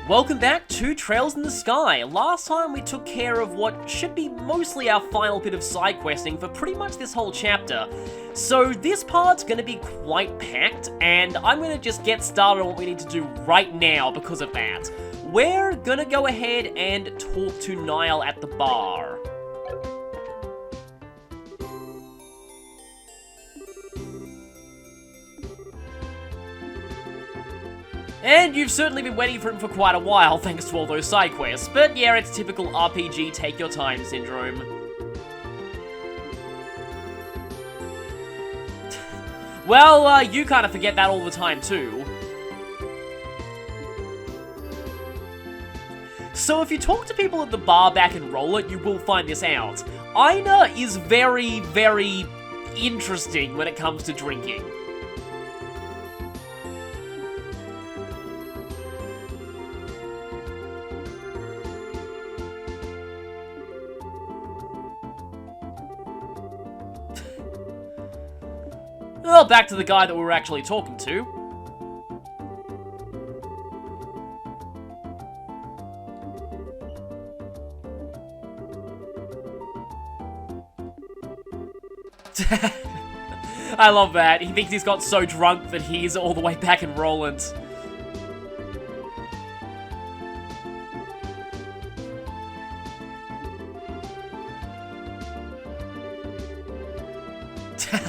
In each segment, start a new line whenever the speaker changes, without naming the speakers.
Welcome back to Trails in the Sky. Last time we took care of what should be mostly our final bit of side questing for pretty much this whole chapter. So this part's going to be quite packed, and I'm going to just get started on what we need to do right now because of that. We're going to go ahead and talk to Niall at the bar. And you've certainly been waiting for him for quite a while, thanks to all those side quests. But yeah, it's typical RPG take your time syndrome. Well, you kind of forget that all the time too. So if you talk to people at the bar back in Roller, you will find this out. Aina is very, very interesting when it comes to drinking. Well, back to the guy that we were actually talking to. I love that. He thinks he's got so drunk that he's all the way back in Roland.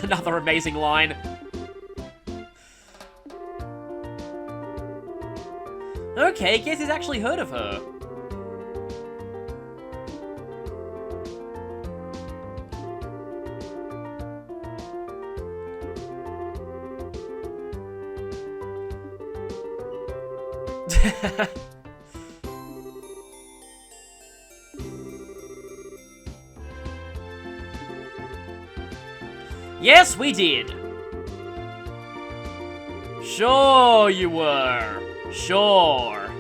Another amazing line. Okay, guess he's actually heard of her. Yes, we did. Sure you were. Sure.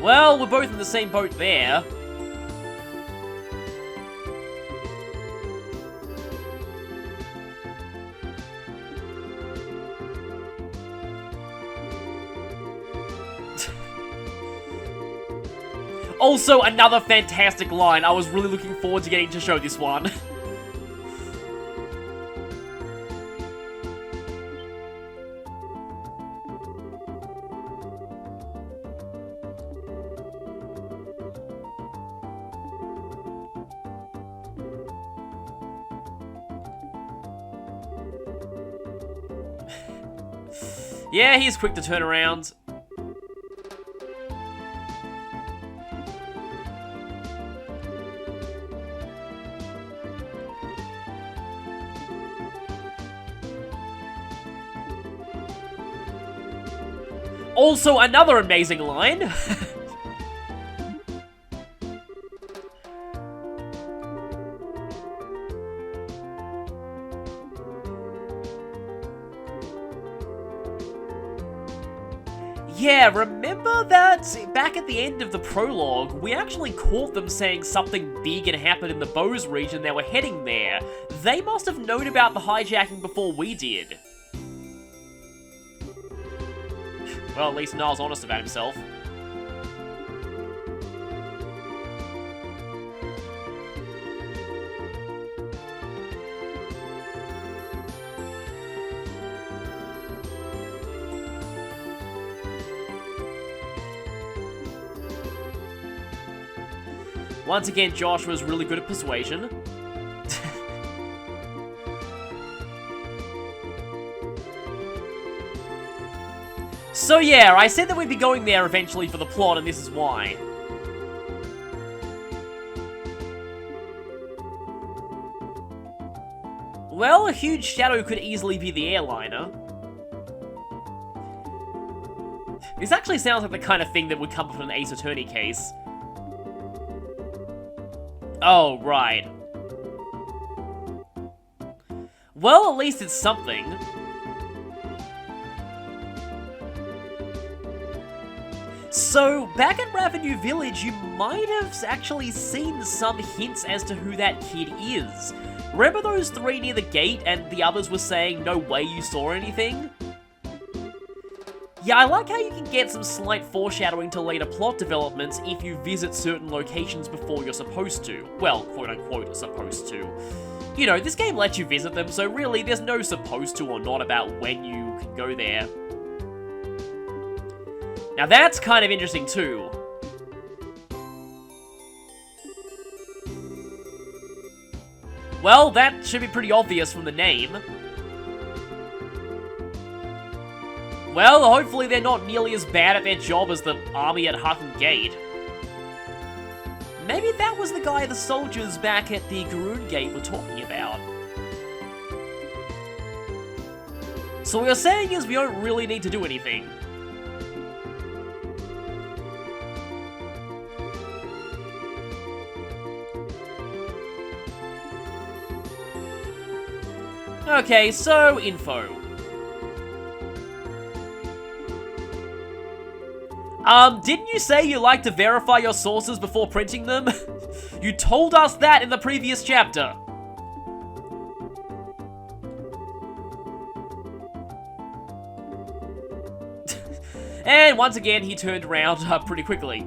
Well, we're both in the same boat there. Also, another fantastic line. I was really looking forward to getting to show this one. Yeah, he's quick to turn around. Also, another amazing line. Yeah, remember that back at the end of the prologue, we actually caught them saying something big had happened in the Bose region. They were heading there. They must have known about the hijacking before we did. Well, at least Niall's honest about himself. Once again, Josh was really good at persuasion. So yeah, I said that we'd be going there eventually for the plot, and this is why. Well, a huge shadow could easily be the airliner. This actually sounds like the kind of thing that would come up in an Ace Attorney case. Oh, right. Well, at least it's something. So, back at Ravenue Village, you might have actually seen some hints as to who that kid is. Remember those three near the gate and the others were saying, no way you saw anything? Yeah, I like how you can get some slight foreshadowing to later plot developments if you visit certain locations before you're supposed to. Well, quote-unquote supposed to. You know, this game lets you visit them, so really there's no supposed to or not about when you can go there. Now that's kind of interesting too. Well, that should be pretty obvious from the name. Well, hopefully they're not nearly as bad at their job as the army at Hutton Gate. Maybe that was the guy the soldiers back at the Garoon Gate were talking about. So what you're saying is we don't really need to do anything. Okay, so info. Didn't you say you like to verify your sources before printing them? You told us that in the previous chapter. And once again, he turned around pretty quickly.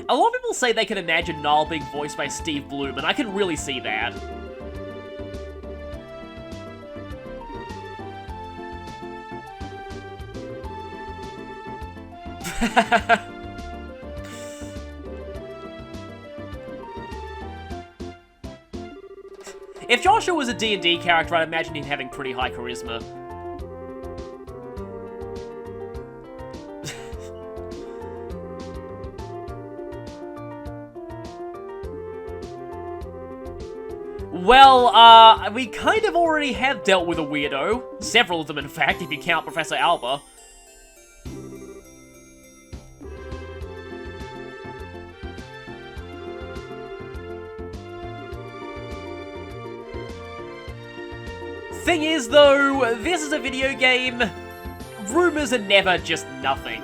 A lot of people say they can imagine Niall being voiced by Steve Bloom, and I can really see that. If Joshua was a D&D character, I'd imagine him having pretty high charisma. Well, we kind of already have dealt with a weirdo. Several of them, in fact, if you count Professor Alba. Thing is, though, this is a video game. Rumors are never just nothing.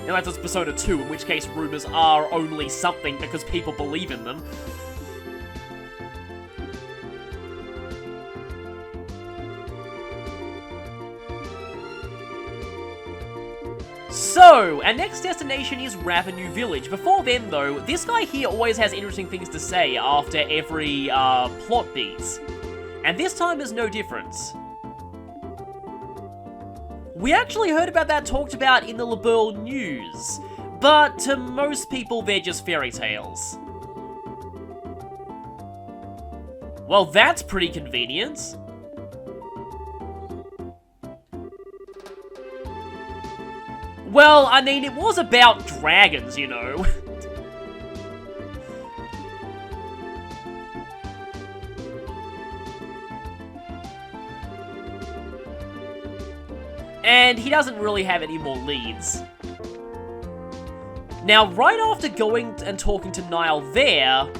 Unless it's Persona 2, in which case rumors are only something because people believe in them. So, our next destination is Ravenue Village. Before then, though, this guy here always has interesting things to say after every plot beats. And this time is no difference. We actually heard about that talked about in the LeBeau News, but to most people they're just fairy tales. Well, that's pretty convenient. Well, I mean, it was about dragons, you know. And he doesn't really have any more leads. Now, right after going and talking to Niall there,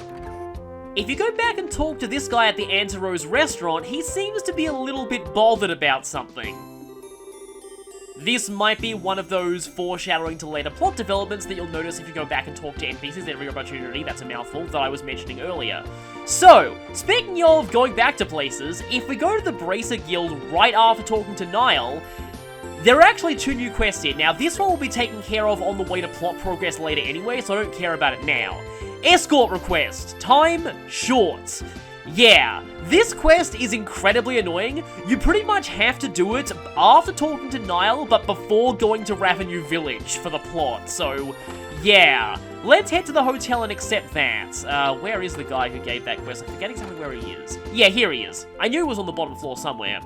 if you go back and talk to this guy at the Anterose restaurant, he seems to be a little bit bothered about something. This might be one of those foreshadowing to later plot developments that you'll notice if you go back and talk to NPCs at every opportunity, that's a mouthful, that I was mentioning earlier. So, speaking of going back to places, if we go to the Bracer Guild right after talking to Niall, there are actually 2 new quests here. Now, this one will be taken care of on the way to plot progress later anyway, so I don't care about it now. Escort request. Time short. Yeah, this quest is incredibly annoying. You pretty much have to do it after talking to Niall, but before going to Ravenue Village for the plot. So, yeah. Let's head to the hotel and accept that. Where is the guy who gave that quest? I'm forgetting exactly where he is. Yeah, here he is. I knew he was on the bottom floor somewhere.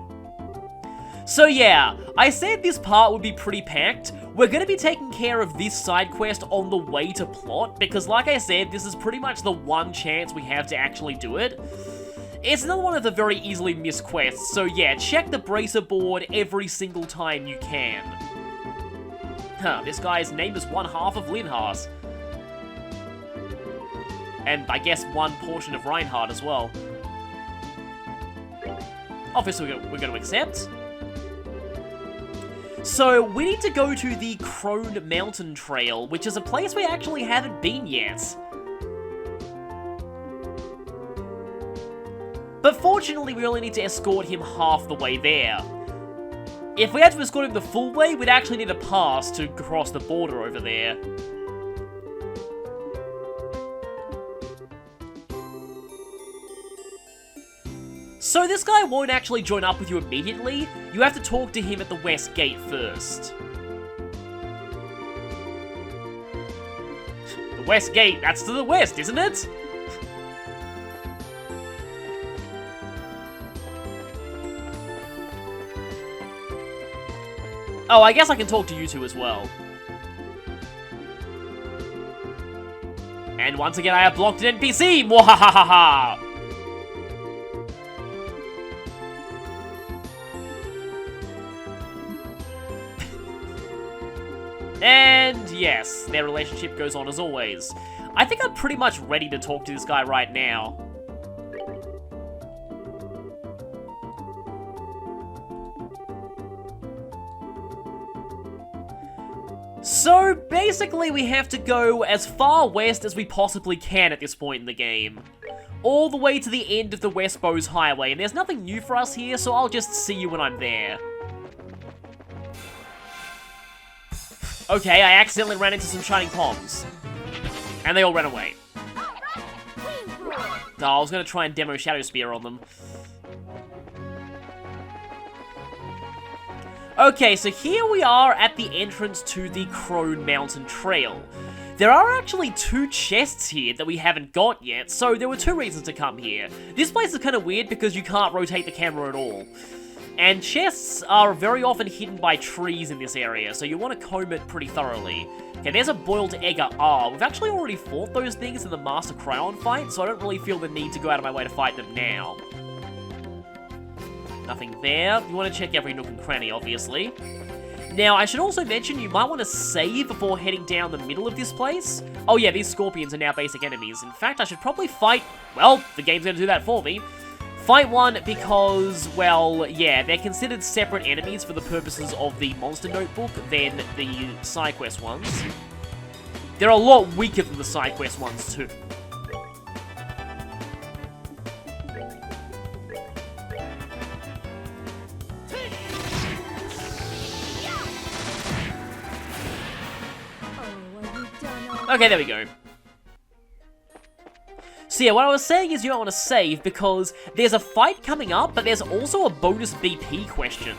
So yeah, I said this part would be pretty packed. We're going to be taking care of this side quest on the way to plot, because like I said, this is pretty much the one chance we have to actually do it. It's another one of the very easily missed quests, so yeah, check the Bracer board every single time you can. Huh, this guy's name is one half of Linhart. And I guess one portion of Reinhardt as well. Obviously we're going to accept. So, we need to go to the Crone Mountain Trail, which is a place we actually haven't been yet. But fortunately, we only need to escort him half the way there. If we had to escort him the full way, we'd actually need a pass to cross the border over there. So this guy won't actually join up with you immediately. You have to talk to him at the west gate first. The west gate, that's to the west, isn't it? Oh, I guess I can talk to you two as well. And once again, I have blocked an NPC! Mwahahaha! And yes, their relationship goes on as always. I think I'm pretty much ready to talk to this guy right now. So, basically we have to go as far west as we possibly can at this point in the game. All the way to the end of the West Bowes Highway, and there's nothing new for us here, so I'll just see you when I'm there. Okay, I accidentally ran into some Shining Poms. And they all ran away. Oh, I was gonna try and demo Shadow Spear on them. Okay, so here we are at the entrance to the Crone Mountain Trail. There are actually 2 chests here that we haven't got yet, so there were 2 reasons to come here. This place is kind of weird because you can't rotate the camera at all. And chests are very often hidden by trees in this area, so you want to comb it pretty thoroughly. Okay, there's a Boiled Egger R. We've actually already fought those things in the Master Cryon fight, so I don't really feel the need to go out of my way to fight them now. Nothing there. You want to check every nook and cranny, obviously. Now, I should also mention you might want to save before heading down the middle of this place. Oh yeah, these scorpions are now basic enemies. In fact, I should probably fight... Well, the game's going to do that for me. Fight one because, well, yeah, they're considered separate enemies for the purposes of the Monster Notebook than the side quest ones. They're a lot weaker than the side quest ones, too. Okay, there we go. So yeah, what I was saying is you don't want to save because there's a fight coming up, but there's also a bonus BP question.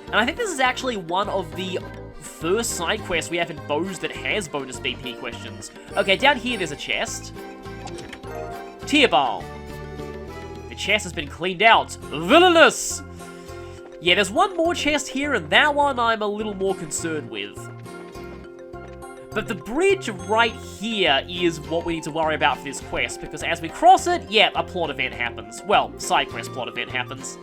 And I think this is actually one of the first side quests we have in Bowes that has bonus BP questions. Okay, down here there's a chest. Tear Balm. The chest has been cleaned out. Villainous! Yeah, there's one more chest here, and that one I'm a little more concerned with. But the bridge right here is what we need to worry about for this quest, because as we cross it, yeah, a plot event happens. Well, side quest plot event happens.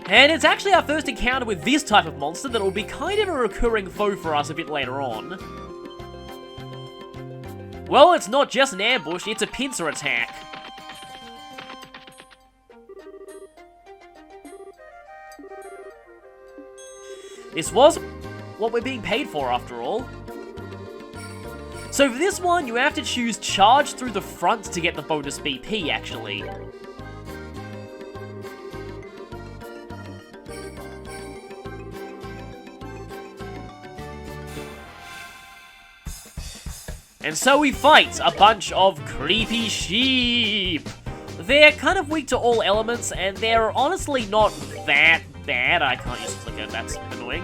And it's actually our first encounter with this type of monster that will be kind of a recurring foe for us a bit later on. Well, it's not just an ambush, it's a pincer attack. This was what we're being paid for, after all. So for this one, you have to choose charge through the front to get the bonus BP, actually. And so we fight a bunch of creepy sheep. They're kind of weak to all elements, and they're honestly not that bad. I can't use Flicker, that's annoying.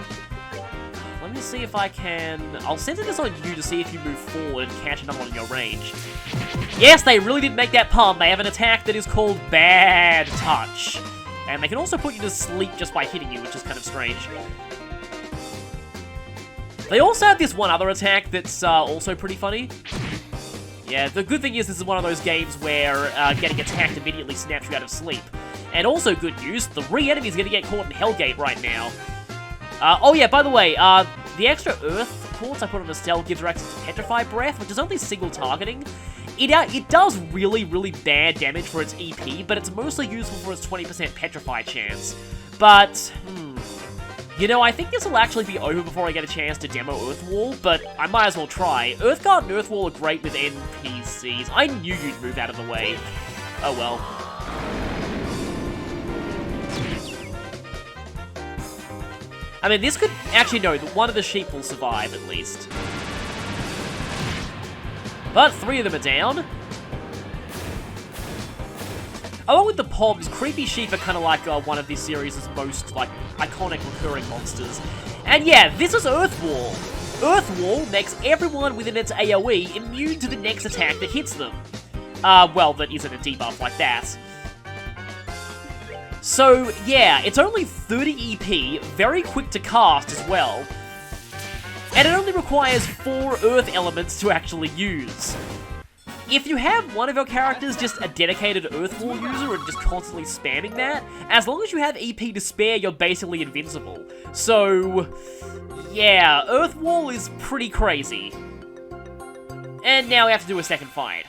Let me see if I can... I'll center this on you to see if you move forward and catch another one in your range. Yes, they really did make that pun. They have an attack that is called Bad Touch. And they can also put you to sleep just by hitting you, which is kind of strange. They also have this one other attack that's also pretty funny. Yeah, the good thing is this is one of those games where getting attacked immediately snaps you out of sleep. And also good news, the re-enemy is going to get caught in Hellgate right now. Oh yeah, by the way, the extra Earth quartz I put on Estelle gives her access to Petrify Breath, which is only single targeting. It does really, really bad damage for its EP, but it's mostly useful for its 20% Petrify chance. But, You know, I think this will actually be over before I get a chance to demo Earthwall, but I might as well try. Earthguard and Earthwall are great with NPCs. I knew you'd move out of the way. Oh well. I mean, this could... Actually, no, one of the sheep will survive, at least. But 3 of them are down. Along with the Pobs, creepy sheep are kind of like one of this series' most, like, iconic recurring monsters. And yeah, this is Earthwall. Earthwall makes everyone within its AoE immune to the next attack that hits them. Well, that isn't a debuff like that. So, yeah, it's only 30 EP, very quick to cast as well. And it only requires 4 Earth elements to actually use. If you have one of your characters just a dedicated Earthwall user and just constantly spamming that, as long as you have EP to spare, you're basically invincible. So, yeah, Earthwall is pretty crazy. And now we have to do a second fight.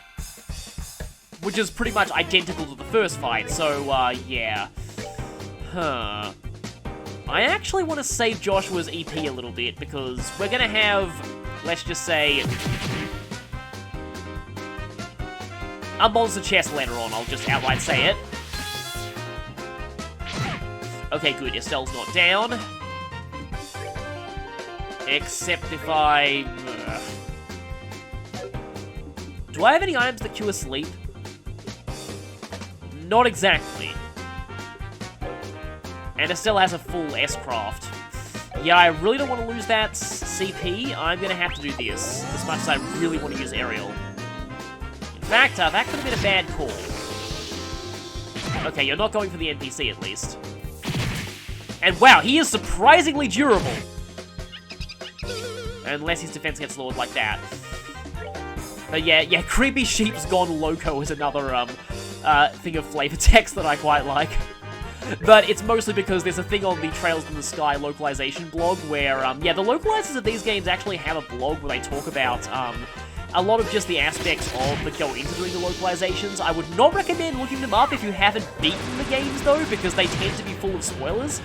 Which is pretty much identical to the first fight, so, yeah. Huh. I actually want to save Joshua's EP a little bit, because we're gonna have, let's just say... a monster chest later on, I'll just outright say it. Okay, good, Estelle's not down. Except if I... Do I have any items that cure sleep? Not exactly. And Estelle has a full S-craft. Yeah, I really don't want to lose that CP. I'm gonna have to do this, as much as I really want to use Aerial. In fact, that could have been a bad call. Okay, you're not going for the NPC at least. And wow, he is surprisingly durable! Unless his defense gets lowered like that. But yeah, Creepy Sheep's Gone Loco is another, thing of flavor text that I quite like. But it's mostly because there's a thing on the Trails in the Sky localization blog where, yeah, the localizers of these games actually have a blog where they talk about, a lot of just the aspects of that go into doing the localizations. I would not recommend looking them up if you haven't beaten the games, though, because they tend to be full of spoilers.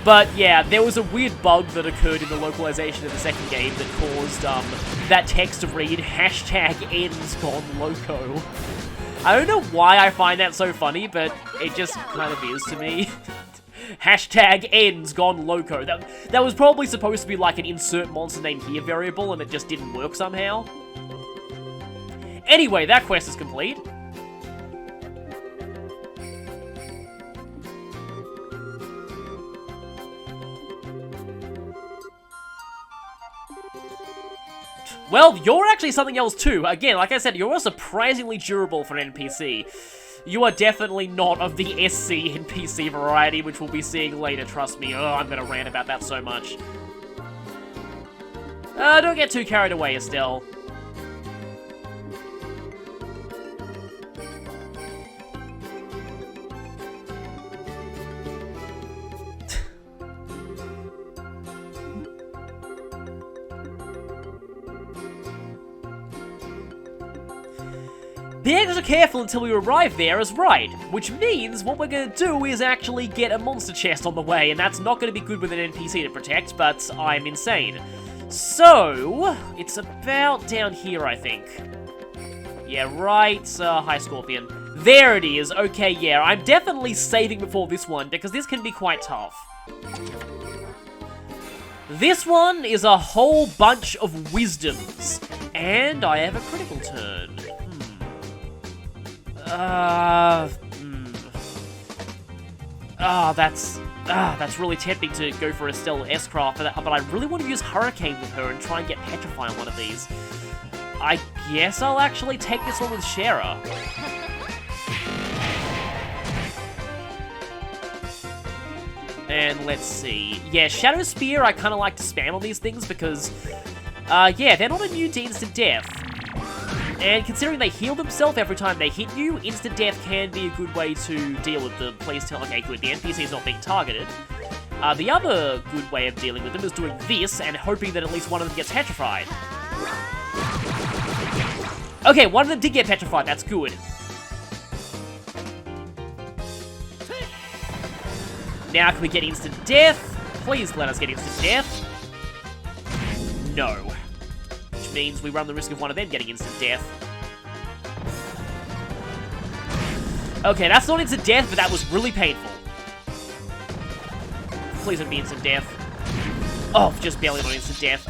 But yeah, there was a weird bug that occurred in the localization of the second game that caused, that text to read, #ends gone loco. I don't know why I find that so funny, but it just kind of is to me. #ends gone loco. That was probably supposed to be like an insert monster name here variable, and it just didn't work somehow. Anyway, that quest is complete. Well, you're actually something else too. Again, like I said, you're surprisingly durable for an NPC. You are definitely not of the SC NPC variety, which we'll be seeing later, trust me. Oh, I'm gonna rant about that so much. Don't get too carried away, Estelle. Be extra careful until we arrive there is right, which means what we're going to do is actually get a monster chest on the way, and that's not going to be good with an NPC to protect, but I'm insane. So, it's about down here, I think. Yeah, right, hi Scorpion. There it is, okay, yeah, I'm definitely saving before this one, because this can be quite tough. This one is a whole bunch of wisdoms, and I have a critical turn. That's really tempting to go for Estelle S-Craft, but I really want to use Hurricane with her and try and get Petrify on one of these. I guess I'll actually take this one with Shara. And let's see. Yeah, Shadow Spear I kind of like to spam on these things because, yeah, they're not immune to instant death. And considering they heal themselves every time they hit you, instant death can be a good way to deal with them. Please tell... Okay, good. The NPC is not being targeted. The other good way of dealing with them is doing this and hoping that at least one of them gets petrified. Okay, one of them did get petrified. That's good. Now can we get instant death? Please let us get instant death. No. Which means we run the risk of one of them getting instant death. Okay, that's not instant death, but that was really painful. Please don't be instant death. Oh, just barely not instant death.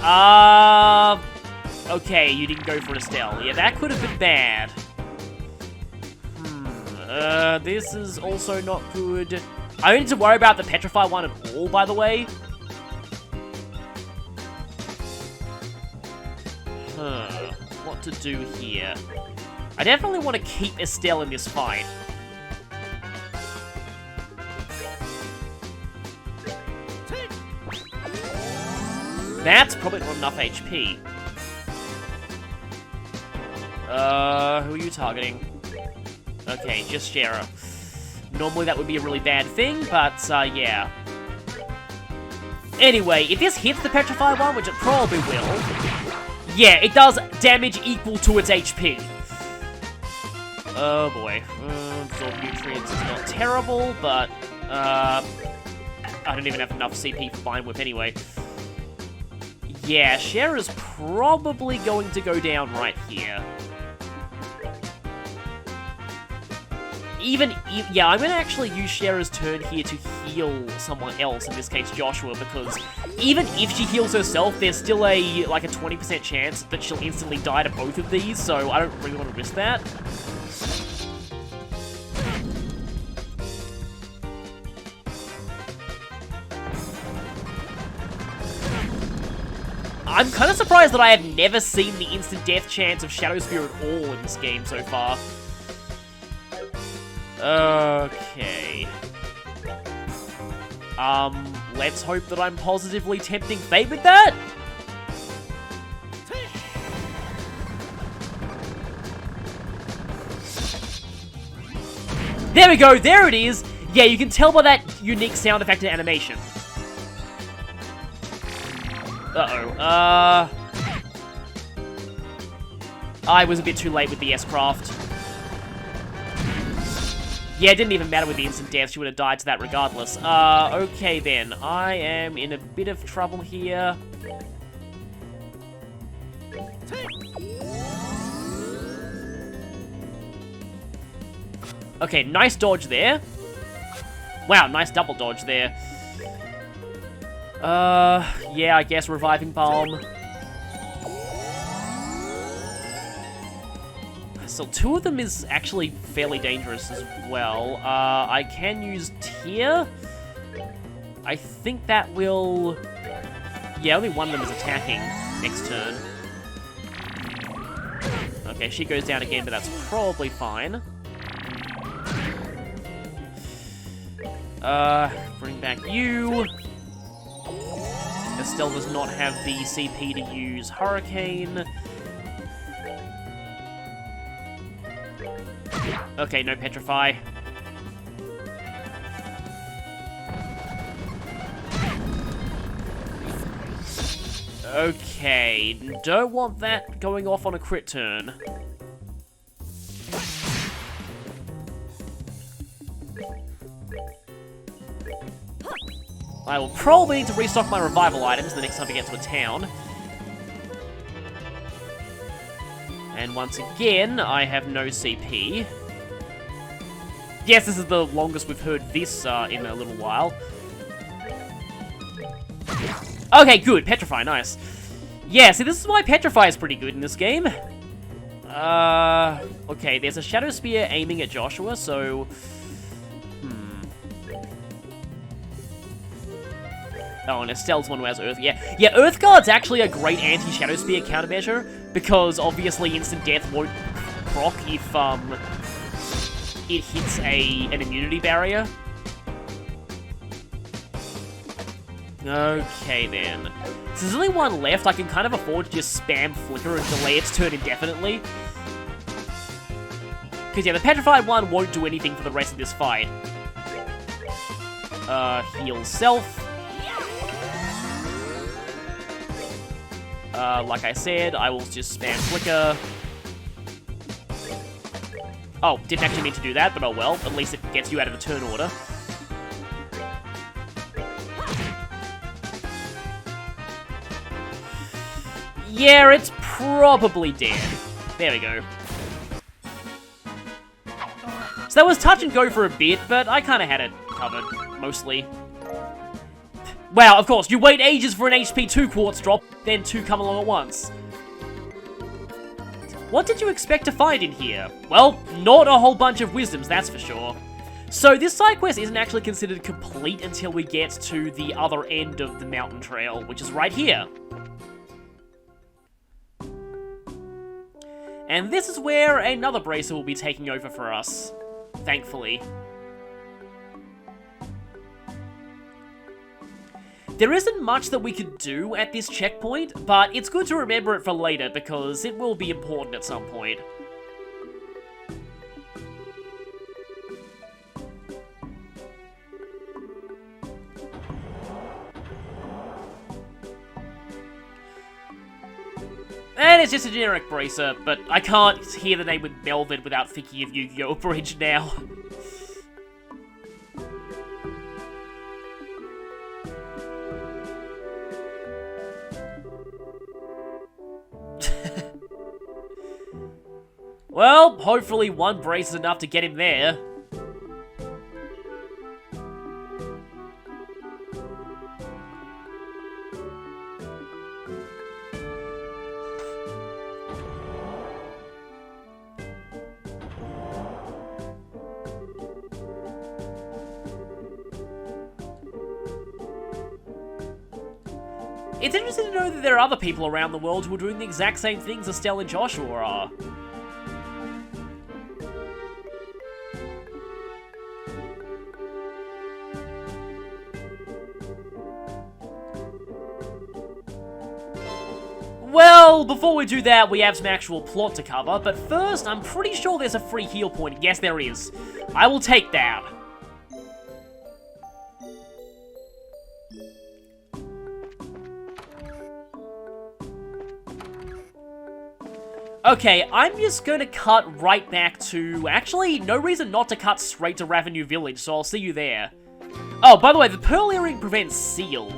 Okay, you didn't go for Estelle. Yeah, that could have been bad. This is also not good. I don't need to worry about the Petrify one at all, by the way. What to do here? I definitely want to keep Estelle in this fight. That's probably not enough HP. Who are you targeting? Okay, just Shara. Normally that would be a really bad thing, but, yeah. Anyway, if this hits the Petrify one, which it probably will, yeah, it does damage equal to its HP. Oh boy. Absorb nutrients is not terrible, but, I don't even have enough CP for Vine Whip anyway. Yeah, Shara's probably going to go down right here. Yeah, I'm going to actually use Shara's turn here to heal someone else, in this case Joshua, because even if she heals herself, there's still like a 20% chance that she'll instantly die to both of these, so I don't really want to risk that. I'm kind of surprised that I have never seen the instant death chance of Shadow Spear at all in this game so far. Okay. Let's hope that I'm positively tempting fate with that. There we go, there it is! Yeah, you can tell by that unique sound effect and animation. Uh-oh, I was a bit too late with the S-Craft. Yeah, it didn't even matter with the instant death, she would have died to that regardless. Okay then, I am in a bit of trouble here. Okay, nice dodge there. Wow, nice double dodge there. Yeah, I guess Reviving Balm. So two of them is actually fairly dangerous as well. I can use Tear. I think that will... Yeah, only one of them is attacking next turn. Okay, she goes down again, but that's probably fine. Bring back you. Estelle does not have the CP to use Hurricane. Okay, no Petrify. Okay, don't want that going off on a crit turn. I will probably need to restock my revival items the next time I get to a town. And once again, I have no CP. Yes, this is the longest we've heard this in a little while. Okay, good. Petrify, nice. Yeah, see, this is why Petrify is pretty good in this game. Okay, there's a Shadow Spear aiming at Joshua, so... Oh, and Estelle's one who has Earth. Yeah, Earth Guard's actually a great anti-Shadow Spear countermeasure, because obviously instant death won't proc if, it hits an immunity barrier. Okay, then. So there's only one left. I can kind of afford to just spam Flicker and delay its turn indefinitely. Because, yeah, the Petrified one won't do anything for the rest of this fight. Heal self. Like I said, I will just spam Flicker. Oh, didn't actually mean to do that, but oh well. At least it gets you out of the turn order. Yeah, it's probably dead. There we go. So that was touch and go for a bit, but I kind of had it covered, mostly. Wow, of course, you wait ages for an HP 2 quartz drop, then 2 come along at once. What did you expect to find in here? Well, not a whole bunch of wisdoms, that's for sure. So this side quest isn't actually considered complete until we get to the other end of the mountain trail, which is right here. And this is where another bracer will be taking over for us, thankfully. There isn't much that we could do at this checkpoint, but it's good to remember it for later because it will be important at some point. And it's just a generic bracer, but I can't hear the name with Melvin without thinking of Yu-Gi-Oh! Bridge now. Well, hopefully one brace is enough to get him there. It's interesting to know that there are other people around the world who are doing the exact same things Estelle and Joshua are. Well, before we do that, we have some actual plot to cover, but first, I'm pretty sure there's a free heal point. Yes, there is. I will take that. Okay, I'm just gonna cut right back to... Actually, no reason not to cut straight to Ravenue Village, so I'll see you there. Oh, by the way, the Pearl Earring prevents Seal.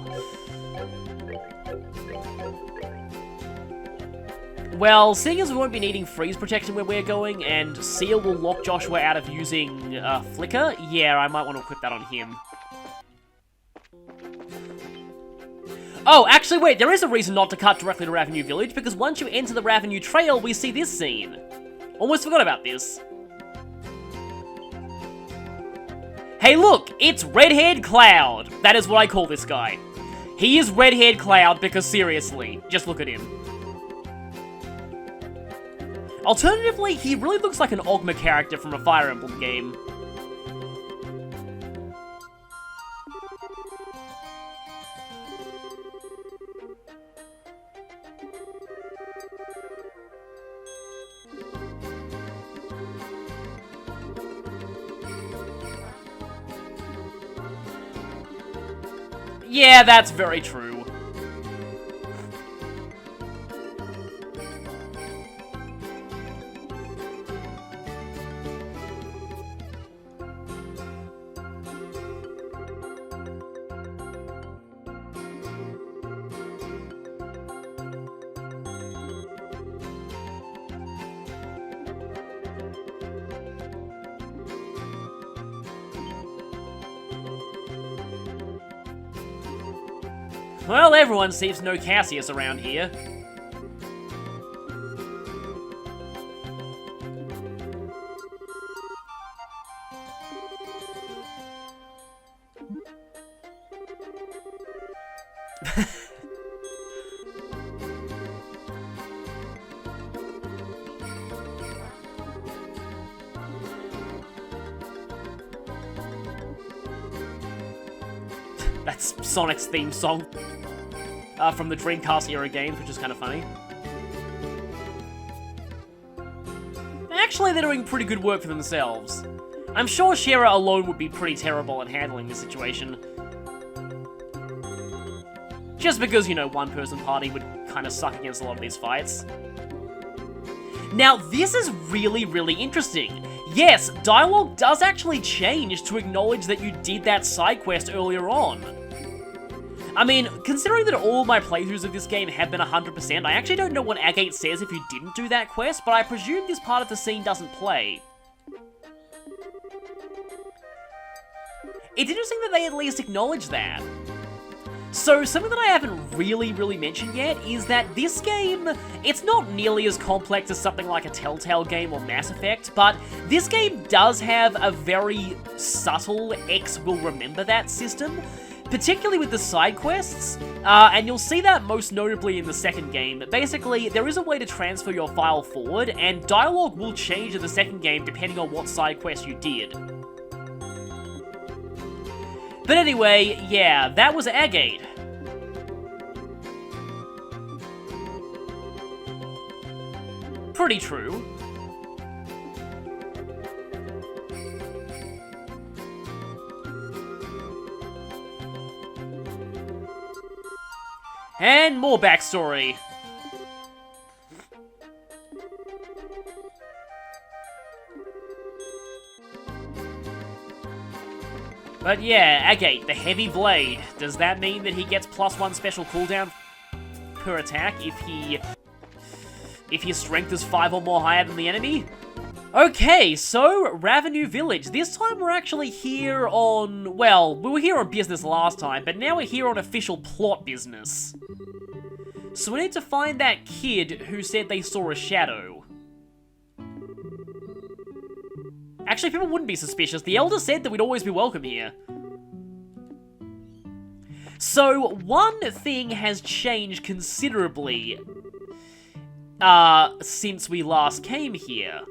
Well, seeing as we won't be needing freeze protection where we're going, and Seal will lock Joshua out of using Flicker, yeah, I might want to equip that on him. Oh, actually, wait, there is a reason not to cut directly to Ravenue Village, because once you enter the Ravenue Trail, we see this scene. Almost forgot about this. Hey, look! It's Red-Haired Cloud! That is what I call this guy. He is Red-Haired Cloud because, seriously, just look at him. Alternatively, he really looks like an Ogma character from a Fire Emblem game. Yeah, that's very true. Well, everyone seems to know Cassius around here. That's Sonic's theme song. From the Dreamcast era games, which is kind of funny. Actually, they're doing pretty good work for themselves. I'm sure Shira alone would be pretty terrible at handling this situation. Just because, you know, one-person party would kind of suck against a lot of these fights. Now, this is really, really interesting. Yes, dialogue does actually change to acknowledge that you did that side quest earlier on. I mean, considering that all my playthroughs of this game have been 100%, I actually don't know what Agate says if you didn't do that quest, but I presume this part of the scene doesn't play. It's interesting that they at least acknowledge that. So, something that I haven't really mentioned yet is that this game, it's not nearly as complex as something like a Telltale game or Mass Effect, but this game does have a very subtle X will remember that system, particularly with the side quests, and you'll see that most notably in the second game. Basically, there is a way to transfer your file forward, and dialogue will change in the second game depending on what side quest you did. But anyway, yeah, that was Agate. Pretty true. And more backstory. But yeah, Agate, the heavy blade. Does that mean that he gets +1 special cooldown per attack if his strength is 5 or more higher than the enemy? Okay, so Ravenous Village. This time we're actually here on, well, we were here on business last time, but now we're here on official plot business. So we need to find that kid who said they saw a shadow. Actually, people wouldn't be suspicious. The Elder said that we'd always be welcome here. So, one thing has changed considerably since we last came here.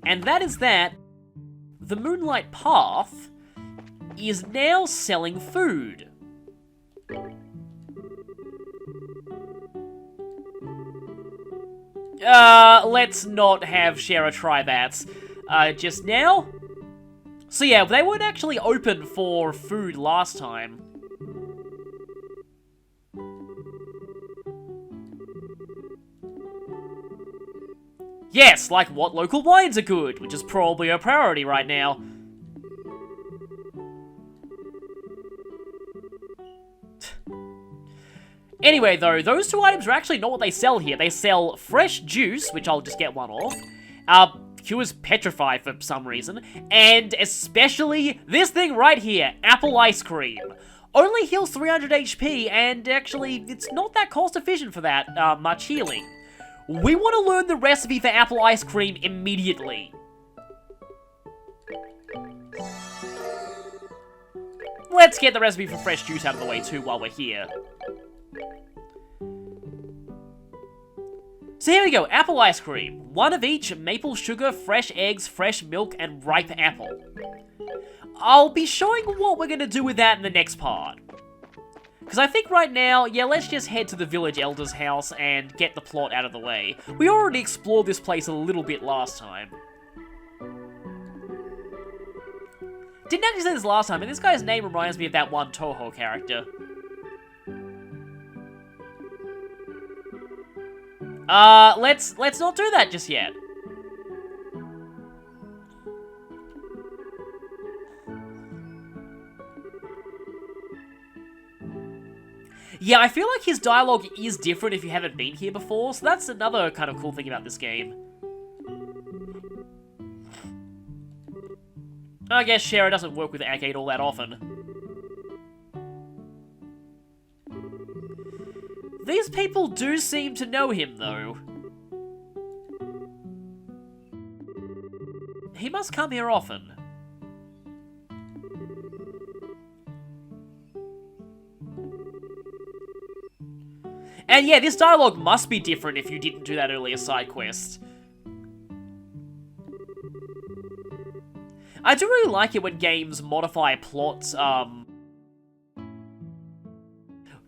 And that is that the Moonlight Path is now selling food. Let's not have Shara try that just now. So yeah, they weren't actually open for food last time. Yes, like what local wines are good, which is probably a priority right now. Anyway, though, those two items are actually not what they sell here. They sell fresh juice, which I'll just get one of. Cures petrify for some reason. And especially this thing right here, apple ice cream. Only heals 300 HP, and actually, it's not that cost efficient for that much healing. We want to learn the recipe for apple ice cream immediately. Let's get the recipe for fresh juice out of the way too while we're here. So here we go, apple ice cream. One of each, maple sugar, fresh eggs, fresh milk, and ripe apple. I'll be showing what we're going to do with that in the next part. Because I think right now, yeah, let's just head to the village elder's house and get the plot out of the way. We already explored this place a little bit last time. Didn't actually say this last time, and this guy's name reminds me of that one Toho character. Let's not do that just yet. Yeah, I feel like his dialogue is different if you haven't been here before, so that's another kind of cool thing about this game. I guess Shara doesn't work with Agate all that often. These people do seem to know him, though. He must come here often. And yeah, this dialogue must be different if you didn't do that earlier side quest. I do really like it when games modify plots,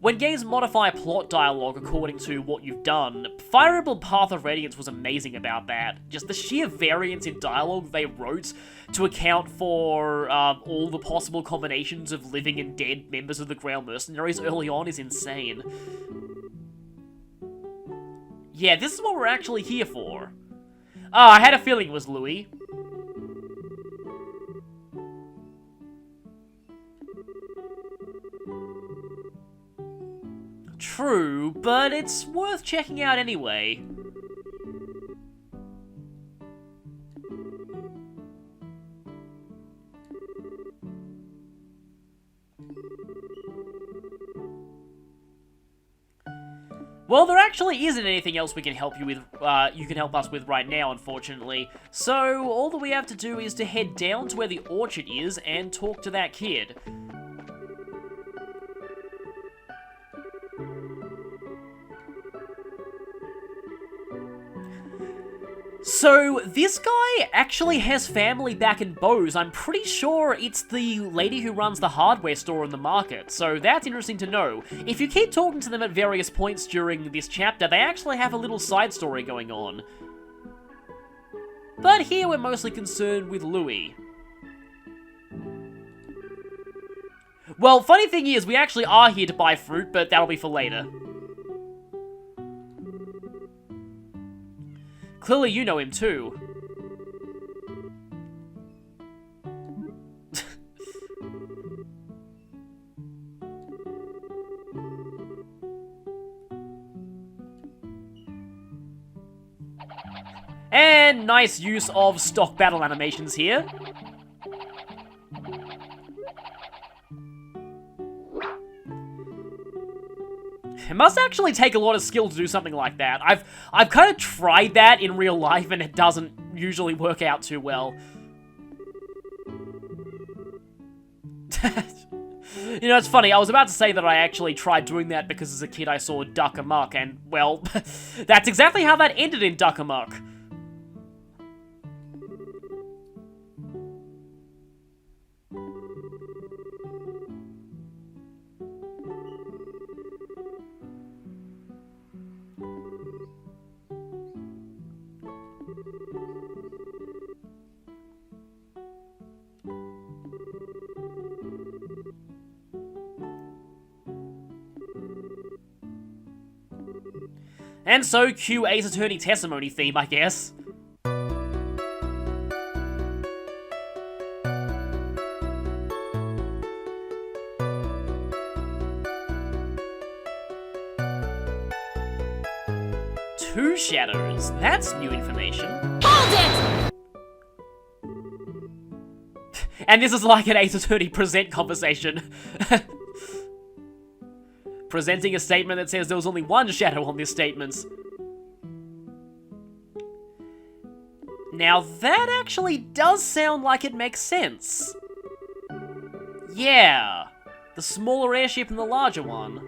when games modify plot dialogue according to what you've done. Fire Emblem Path of Radiance was amazing about that. Just the sheer variance in dialogue they wrote to account for all the possible combinations of living and dead members of the Grail Mercenaries early on is insane. Yeah, this is what we're actually here for. I had a feeling it was Louis. True, but it's worth checking out anyway. Well, there actually isn't anything else we can help you with, you can help us with right now, unfortunately. So, all that we have to do is to head down to where the orchard is and talk to that kid. So, this guy actually has family back in Bose. I'm pretty sure it's the lady who runs the hardware store in the market, so that's interesting to know. If you keep talking to them at various points during this chapter, they actually have a little side story going on. But here we're mostly concerned with Louis. Well, funny thing is, we actually are here to buy fruit, but that'll be for later. Clearly you know him too. And nice use of stock battle animations here. It must actually take a lot of skill to do something like that. I've kind of tried that in real life and it doesn't usually work out too well. You know, it's funny, I was about to say that I actually tried doing that because as a kid I saw Duck Amuck, and, well, that's exactly how that ended in Duck Amuck. And so, cue Ace Attorney testimony theme, I guess. Two shadows. That's new information.
Hold it!
And this is like an Ace Attorney present conversation. Presenting a statement that says there was only one shadow on this statement. Now that actually does sound like it makes sense. Yeah, the smaller airship and the larger one.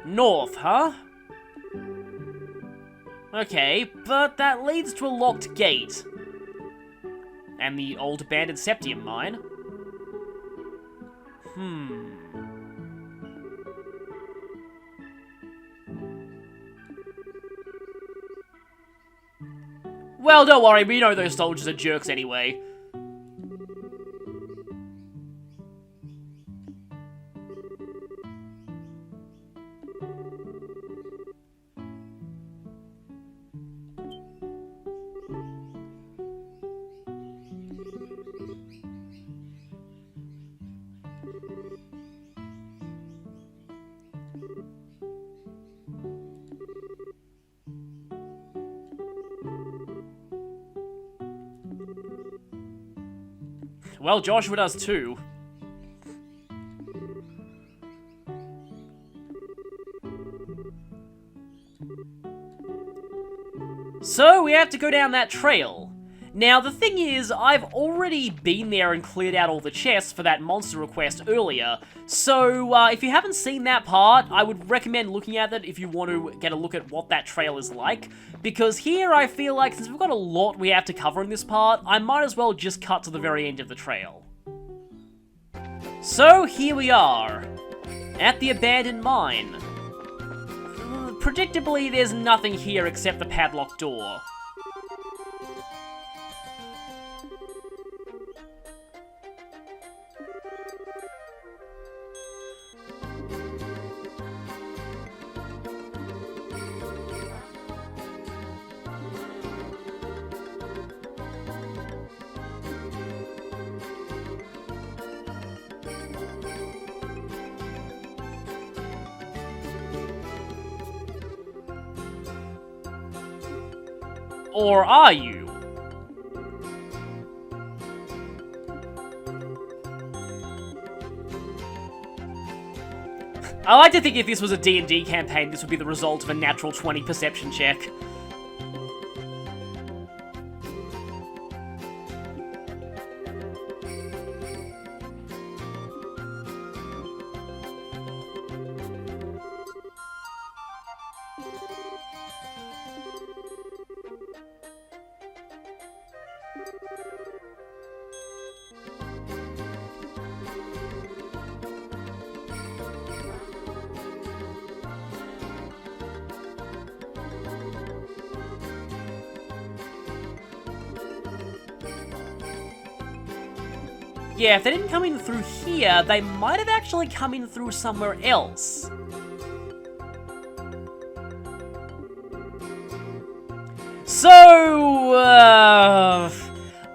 North, huh? Okay, but that leads to a locked gate. And the old abandoned Septium mine. Well, don't worry, we know those soldiers are jerks anyway. Well, Joshua does too. So, we have to go down that trail. Now, the thing is, I've already been there and cleared out all the chests for that monster request earlier, so if you haven't seen that part, I would recommend looking at it if you want to get a look at what that trail is like, because here I feel like since we've got a lot we have to cover in this part, I might as well just cut to the very end of the trail. So, here we are, at the abandoned mine. Predictably, there's nothing here except the padlocked door. Or are you? I like to think if this was a D&D campaign, this would be the result of a natural 20 perception check. Yeah, if they didn't come in through here, they might have actually come in through somewhere else. So,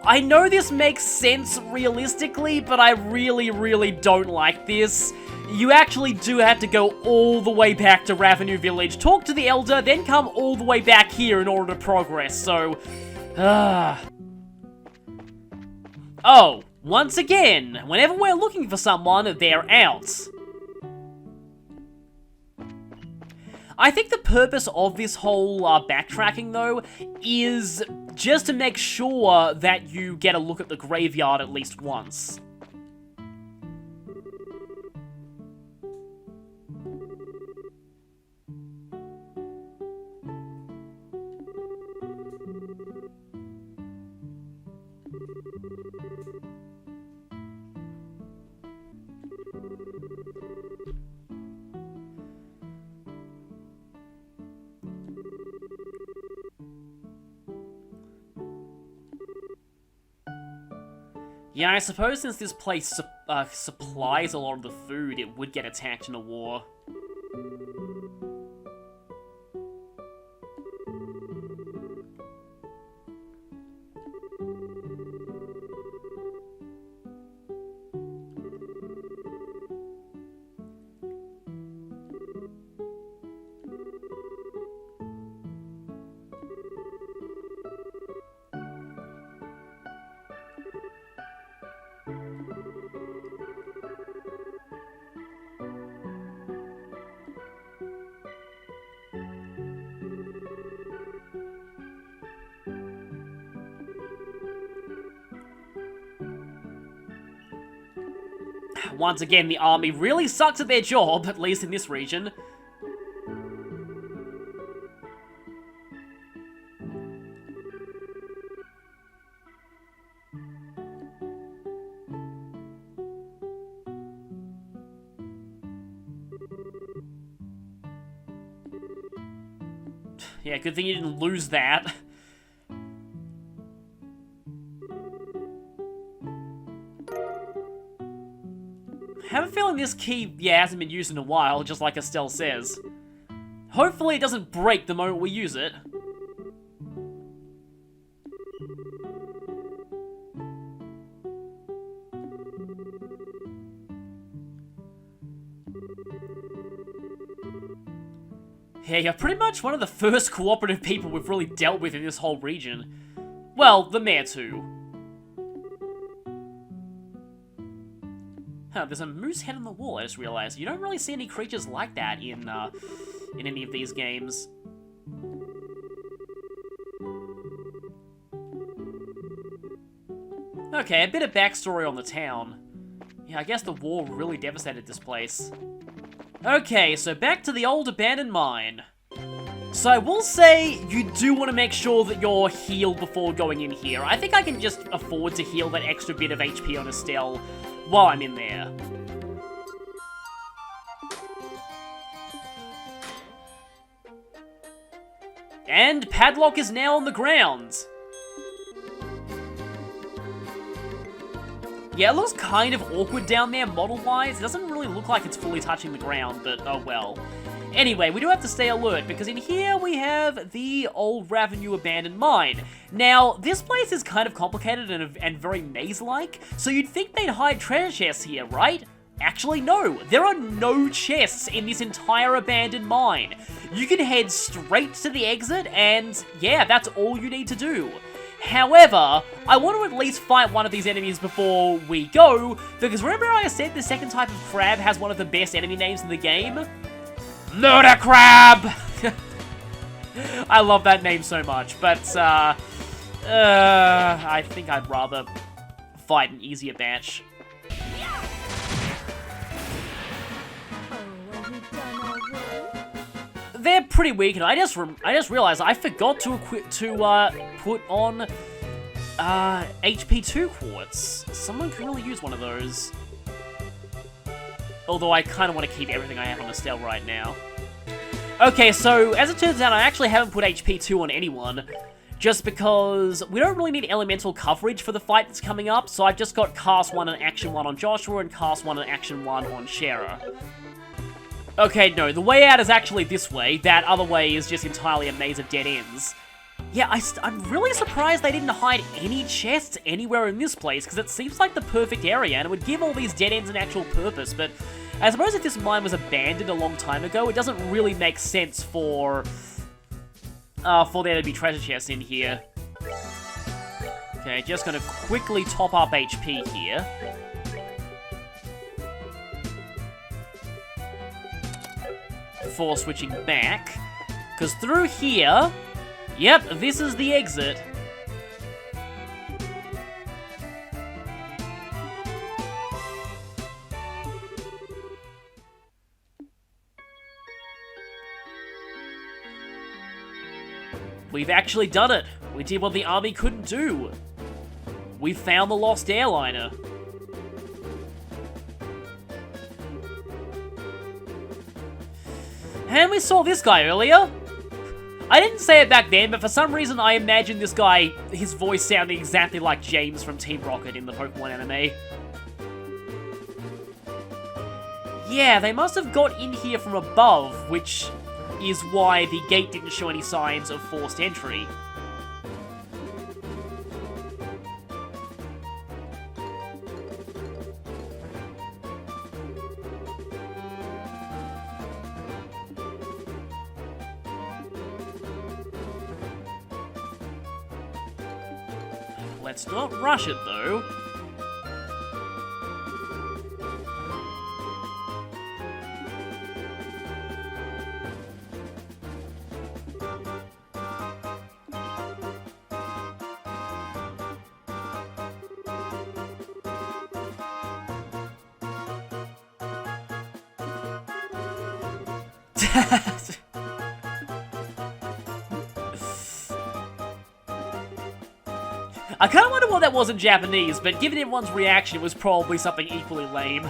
I know this makes sense realistically, but I really don't like this. You actually do have to go all the way back to Ravenous Village, talk to the Elder, then come all the way back here in order to progress, so... Oh, once again, whenever we're looking for someone, they're out. I think the purpose of this whole backtracking, though, is just to make sure that you get a look at the graveyard at least once. Yeah, I suppose since this place supplies a lot of the food, it would get attacked in a war. Once again, the army really sucks at their job, at least in this region. Yeah, good thing you didn't lose that. I have a feeling this key, yeah, hasn't been used in a while, just like Estelle says. Hopefully it doesn't break the moment we use it. Yeah, you're pretty much one of the first cooperative people we've really dealt with in this whole region. Well, the mayor too. Huh, there's a moose head on the wall, I just realized. You don't really see any creatures like that in any of these games. Okay, a bit of backstory on the town. Yeah, I guess the war really devastated this place. Okay, so back to the old abandoned mine. So I will say, you do want to make sure that you're healed before going in here. I think I can just afford to heal that extra bit of HP on Estelle while I'm in there. And Padlock is now on the ground. Yeah, it looks kind of awkward down there model-wise. It doesn't really look like it's fully touching the ground, but oh well. Anyway, we do have to stay alert, because in here we have the old Ravenous abandoned mine. Now, this place is kind of complicated and very maze-like, so you'd think they'd hide treasure chests here, right? Actually, no. There are no chests in this entire abandoned mine. You can head straight to the exit, and yeah, that's all you need to do. However, I want to at least fight one of these enemies before we go, because remember I said the second type of crab has one of the best enemy names in the game? Murder Crab! I love that name so much, but I think I'd rather fight an easier batch. They're pretty weak, and I just realized I forgot to put on HP 2 quartz. Someone could really use one of those. Although I kind of want to keep everything I have on Estelle right now. Okay, so as it turns out, I actually haven't put HP 2 on anyone, just because we don't really need elemental coverage for the fight that's coming up, so I've just got Cast 1 and Action 1 on Joshua, and Cast 1 and Action 1 on Shara. Okay, no, the way out is actually this way. That other way is just entirely a maze of dead ends. Yeah, I'm really surprised they didn't hide any chests anywhere in this place, because it seems like the perfect area, and it would give all these dead ends an actual purpose, but I suppose if this mine was abandoned a long time ago, it doesn't really make sense for there to be treasure chests in here. Okay, just gonna quickly top up HP here. Before switching back, because through here, yep, this is the exit. We've actually done it. We did what the army couldn't do. We found the lost airliner. And we saw this guy earlier. I didn't say it back then, but for some reason I imagined this guy, his voice sounding exactly like James from Team Rocket in the Pokemon anime. Yeah, they must have got in here from above, which is why the gate didn't show any signs of forced entry. Let's not rush it, though. I kind of wonder what that was in Japanese, but given everyone's reaction, it was probably something equally lame.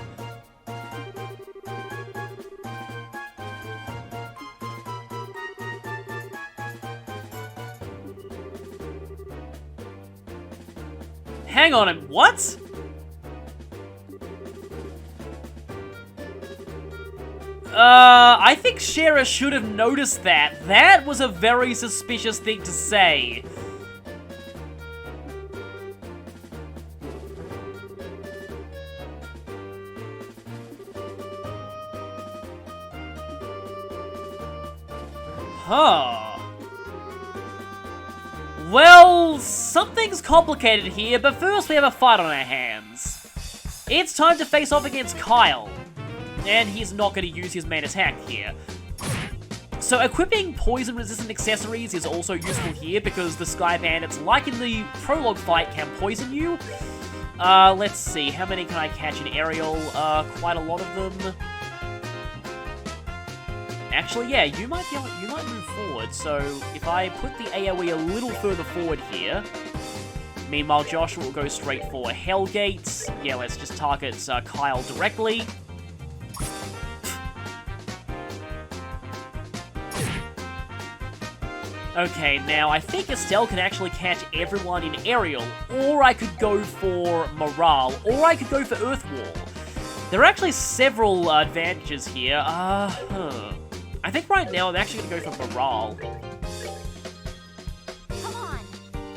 Hang on, and what? I think Shara should have noticed that. That was a very suspicious thing to say. Huh. Well, something's complicated here, but first we have a fight on our hands. It's time to face off against Kyle. And he's not going to use his main attack here. So equipping poison-resistant accessories is also useful here because the Sky Bandits, like in the prologue fight, can poison you. Let's see, how many can I catch in aerial? Quite a lot of them. Actually, yeah, you might move forward, so if I put the AoE a little further forward here, meanwhile Joshua will go straight for Hellgate. Yeah, let's just target Kyle directly. Okay, now I think Estelle can actually catch everyone in aerial, or I could go for Morale, or I could go for Earth Wall. There are actually several advantages here. I think right now I'm actually going to go for Morale.
Come on.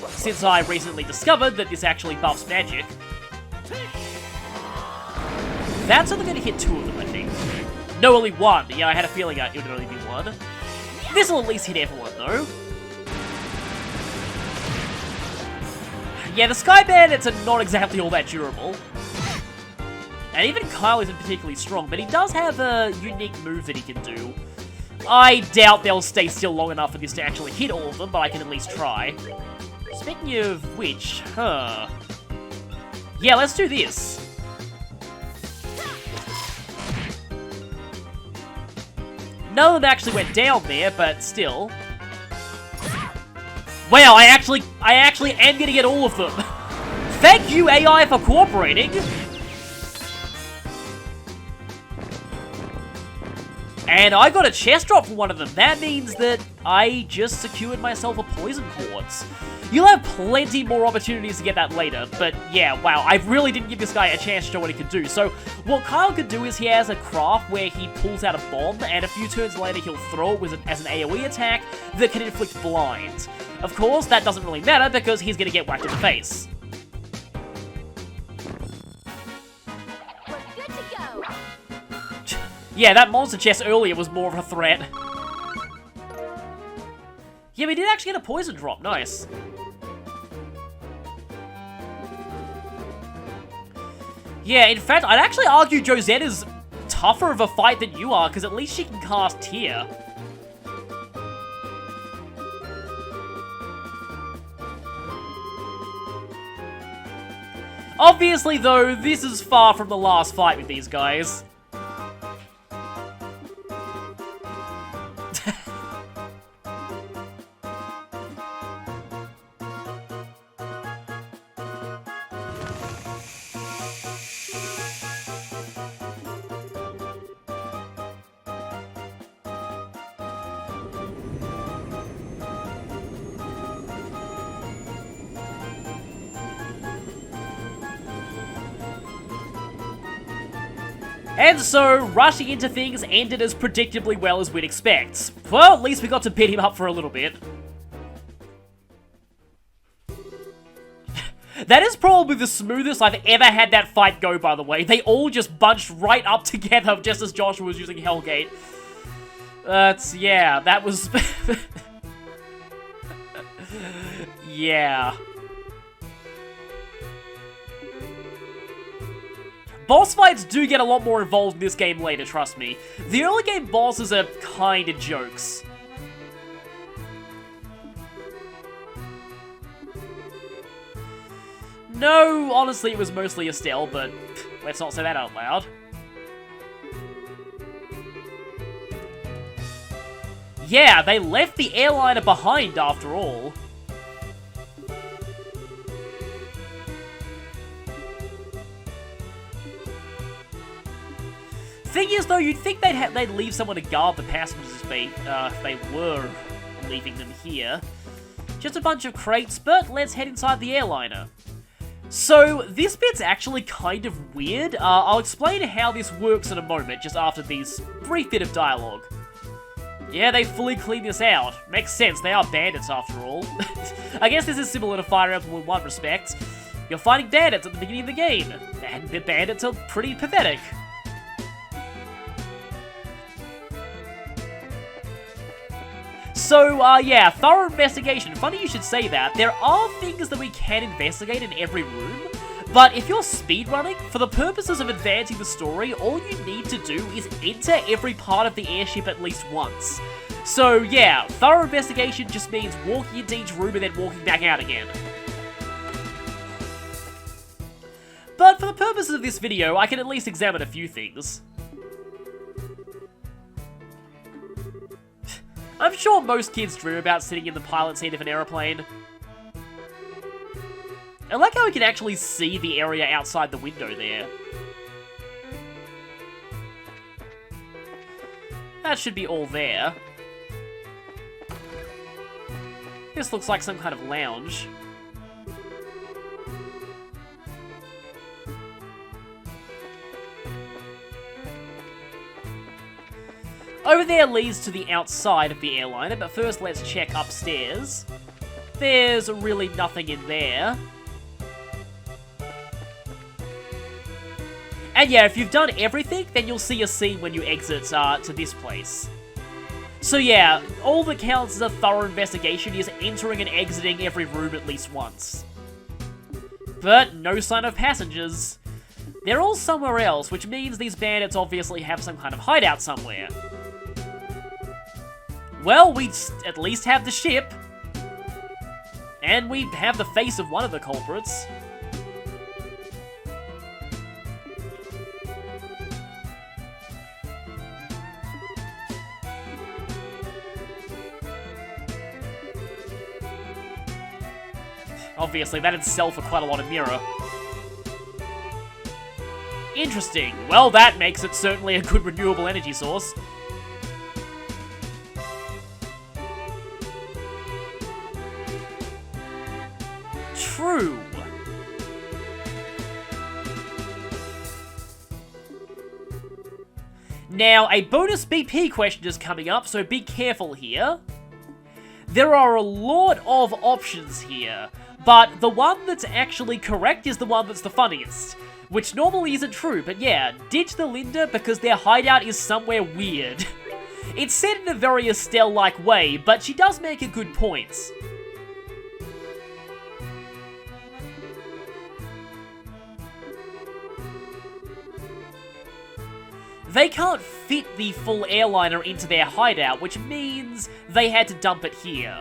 Since I recently discovered that this actually buffs magic. that's only going to hit 2 of them, I think. No, only 1. Yeah, I had a feeling it would only be 1. This will at least hit everyone, though. Yeah, the Sky Bandits are not exactly all that durable. And even Kyle isn't particularly strong, but he does have a unique move that he can do. I doubt they'll stay still long enough for this to actually hit all of them, but I can at least try. Speaking of which, yeah, let's do this. None of them actually went down there, but still. Wow, I actually am gonna get all of them. Thank you, AI, for cooperating. And I got a chest drop from one of them. That means that I just secured myself a poison quartz. You'll have plenty more opportunities to get that later, but yeah, wow, I really didn't give this guy a chance to show what he could do. So, what Kyle could do is he has a craft where he pulls out a bomb, and a few turns later he'll throw it as an AoE attack that can inflict blind. Of course, that doesn't really matter because he's gonna get whacked in the face.
We're good to go.
Yeah, that monster chest earlier was more of a threat. Yeah, we did actually get a poison drop, nice. Yeah, in fact, I'd actually argue Josetta's tougher of a fight than you are, because at least she can cast Tear. Obviously, though, this is far from the last fight with these guys. And so, rushing into things ended as predictably well as we'd expect. Well, at least we got to beat him up for a little bit. That is probably the smoothest I've ever had that fight go, by the way. They all just bunched right up together just as Joshua was using Hellgate. Yeah, that was... yeah. Boss fights do get a lot more involved in this game later, trust me. The early game bosses are kinda jokes. No, honestly, it was mostly Estelle, but let's not say that out loud. Yeah, they left the airliner behind after all. Thing is, though, you'd think they'd leave someone to guard the passengers if they were leaving them here. Just a bunch of crates, but let's head inside the airliner. So, this bit's actually kind of weird. I'll explain how this works in a moment, just after these brief bit of dialogue. Yeah, they fully cleaned this out. Makes sense, they are bandits after all. I guess this is similar to Fire Emblem in one respect. You're fighting bandits at the beginning of the game, and the bandits are pretty pathetic. So, yeah, thorough investigation. Funny you should say that. There are things that we can investigate in every room, but if you're speedrunning, for the purposes of advancing the story, all you need to do is enter every part of the airship at least once. So, yeah, thorough investigation just means walking into each room and then walking back out again. But for the purposes of this video, I can at least examine a few things. I'm sure most kids dream about sitting in the pilot seat of an aeroplane. I like how we can actually see the area outside the window there. That should be all there. This looks like some kind of lounge. Over there leads to the outside of the airliner, but first let's check upstairs. There's really nothing in there. And yeah, if you've done everything, then you'll see a scene when you exit to this place. So yeah, all that counts as a thorough investigation is entering and exiting every room at least once. But no sign of passengers. They're all somewhere else, which means these bandits obviously have some kind of hideout somewhere. Well, we at least have the ship. And we have the face of one of the culprits. Obviously, that'd sell for quite a lot of mirror. Interesting. Well, that makes it certainly a good renewable energy source. True. Now, a bonus BP question is coming up, so be careful here. There are a lot of options here, but the one that's actually correct is the one that's the funniest. Which normally isn't true, but yeah, ditch the Linda because their hideout is somewhere weird. It's said in a very Estelle-like way, but she does make a good point. They can't fit the full airliner into their hideout, which means they had to dump it here.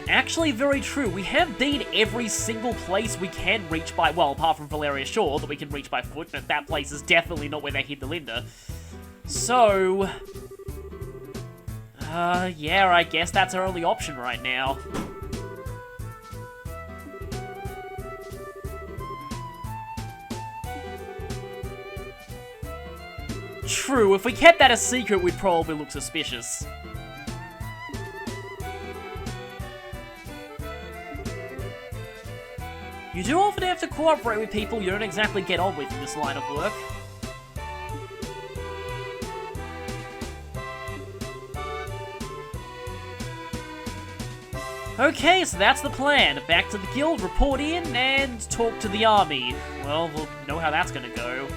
Actually, very true. We have been every single place we can reach by, well, apart from Valeria Shore, that we can reach by foot, but that place is definitely not where they hid the Linda. So... yeah, I guess that's our only option right now. True, if we kept that a secret, we'd probably look suspicious. You do often have to cooperate with people you don't exactly get on with in this line of work. Okay, so that's the plan. Back to the guild, report in, and talk to the army. Well, we'll know how that's gonna go.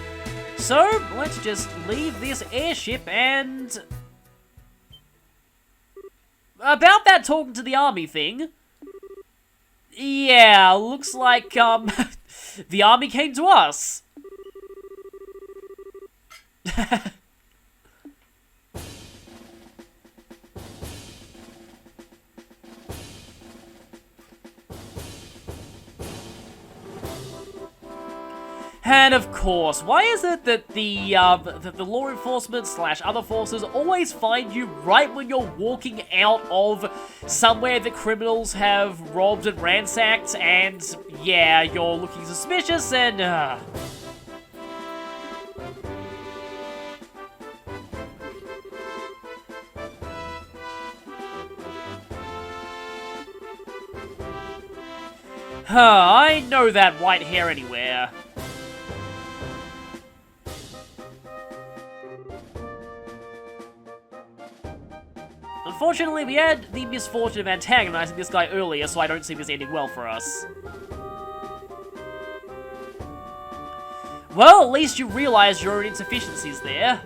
So, let's just leave this airship and... About that talking to the army thing... Yeah, looks like, the army came to us. And of course, why is it that the law enforcement / other forces always find you right when you're walking out of somewhere that criminals have robbed and ransacked, and yeah, you're looking suspicious and I know that white hair anywhere. Unfortunately, we had the misfortune of antagonizing this guy earlier, so I don't see this ending well for us. Well, at least you realize your own insufficiencies there.